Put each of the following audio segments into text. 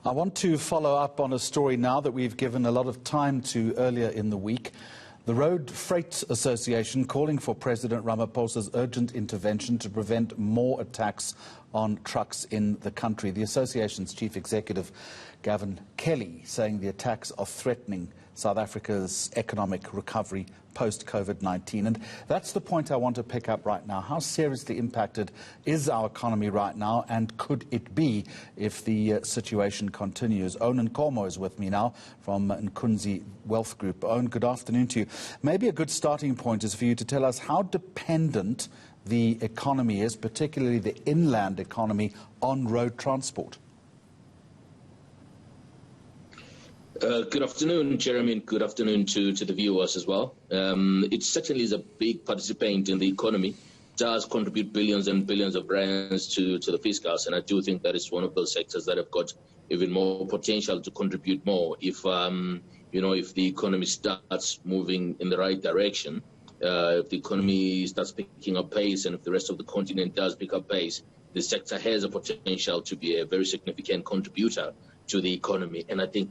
I want to follow up on a story now that we've given a lot of time to earlier in the week. The Road Freight Association calling for President Ramaphosa's urgent intervention to prevent more attacks on trucks in the country. The association's chief executive, Gavin Kelly, saying the attacks are threatening South Africa's economic recovery post-COVID-19. And that's the point I want to pick up right now. How seriously impacted is our economy right now, and could it be if the situation continues? Owen Nkomo is with me now from Inkunzi Wealth Group. Owen, good afternoon to you. Maybe a good starting point is for you to tell us how dependent the economy is, particularly the inland economy, on road transport. Good afternoon, Jeremy, and good afternoon to the viewers as well. It certainly is a big participant in the economy, does contribute billions and billions of rands to the fiscals, and I do think that it's one of those sectors that have got even more potential to contribute more if, if the economy starts moving in the right direction, if the economy starts picking up pace, and if the rest of the continent does pick up pace, the sector has a potential to be a very significant contributor to the economy, and I think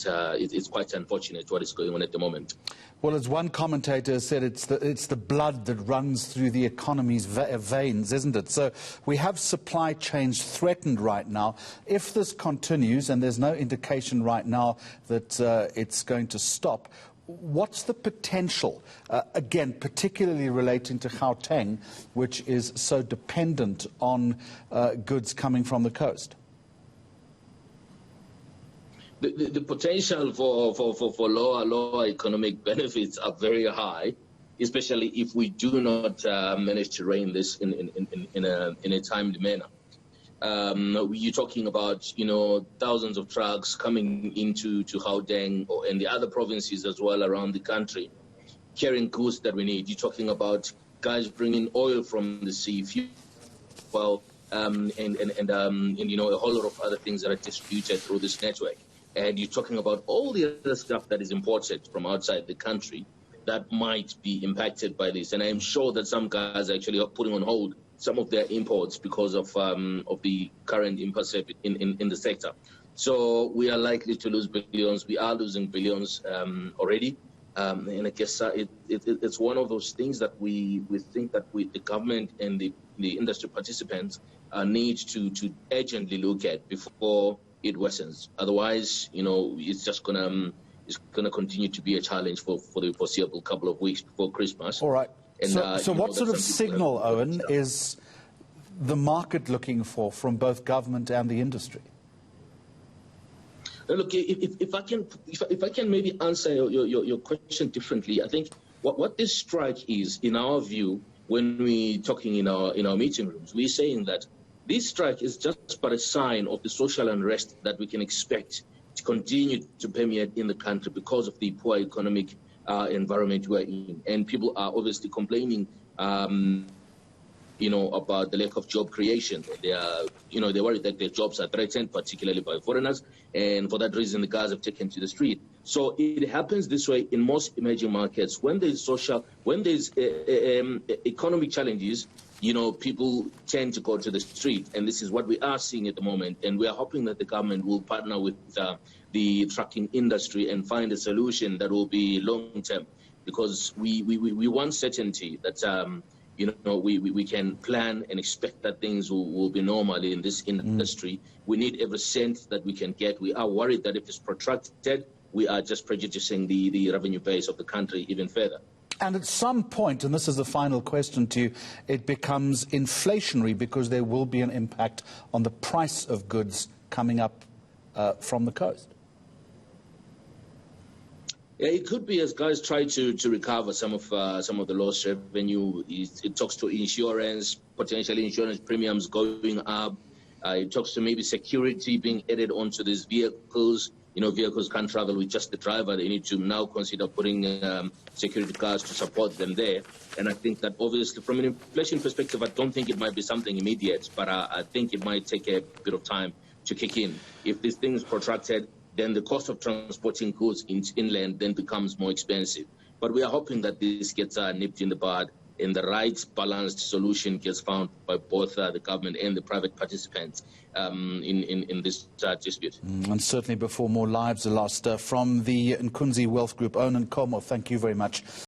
it's quite unfortunate what is going on at the moment. Well, as one commentator said, it's the blood that runs through the economy's veins, isn't it? So we have supply chains threatened right now. If this continues, and there's no indication right now that it's going to stop, what's the potential, again, particularly relating to Gauteng, which is so dependent on goods coming from the coast? The potential for lower economic benefits are very high, especially if we do not manage to rein this in a timely manner. You're talking about thousands of trucks coming into Gauteng and the other provinces as well around the country, carrying goods that we need. You're talking about guys bringing oil from the sea, fuel, and a whole lot of other things that are distributed through this network. And you're talking about all the other stuff that is imported from outside the country that might be impacted by this. And I'm sure that some guys actually are putting on hold some of their imports because of the current impasse in the sector. So we are likely to lose billions. We are losing billions already. And I guess it's one of those things that we think that the government and the industry participants need to urgently look at before it worsens. Otherwise, it's just gonna continue to be a challenge for the foreseeable couple of weeks before Christmas. All right. And, so what sort of signal, Owen, is the market looking for from both government and the industry? Look, if I can maybe answer your question differently, I think what this strike is, in our view, when we're talking in our meeting rooms, we're saying that this strike is just but a sign of the social unrest that we can expect to continue to permeate in the country because of the poor economic environment we're in. And people are obviously complaining, about the lack of job creation. They are, they're worried that their jobs are threatened, particularly by foreigners. And for that reason, the guys have taken to the street. So it happens this way in most emerging markets. When there's economic challenges, people tend to go to the street, and this is what we are seeing at the moment. And we are hoping that the government will partner with the trucking industry and find a solution that will be long-term, because we want certainty that, we can plan and expect that things will be normal in this industry. We need every cent that we can get. We are worried that if it's protracted, we are just prejudicing the revenue base of the country even further. And at some point, and this is the final question to you, it becomes inflationary because there will be an impact on the price of goods coming up from the coast. Yeah, it could be as guys try to recover some of the lost revenue. It talks to insurance, potentially insurance premiums going up. It talks to maybe security being added onto these vehicles. Vehicles can't travel with just the driver. They need to now consider putting security cars to support them there. And I think that obviously from an inflation perspective, I don't think it might be something immediate, but I think it might take a bit of time to kick in. If this thing is protracted, then the cost of transporting goods inland then becomes more expensive. But we are hoping that this gets nipped in the bud and the right balanced solution gets found by both the government and the private participants in this dispute. And certainly before more lives are lost. From the Inkunzi Wealth Group, Owen Nkomo, thank you very much.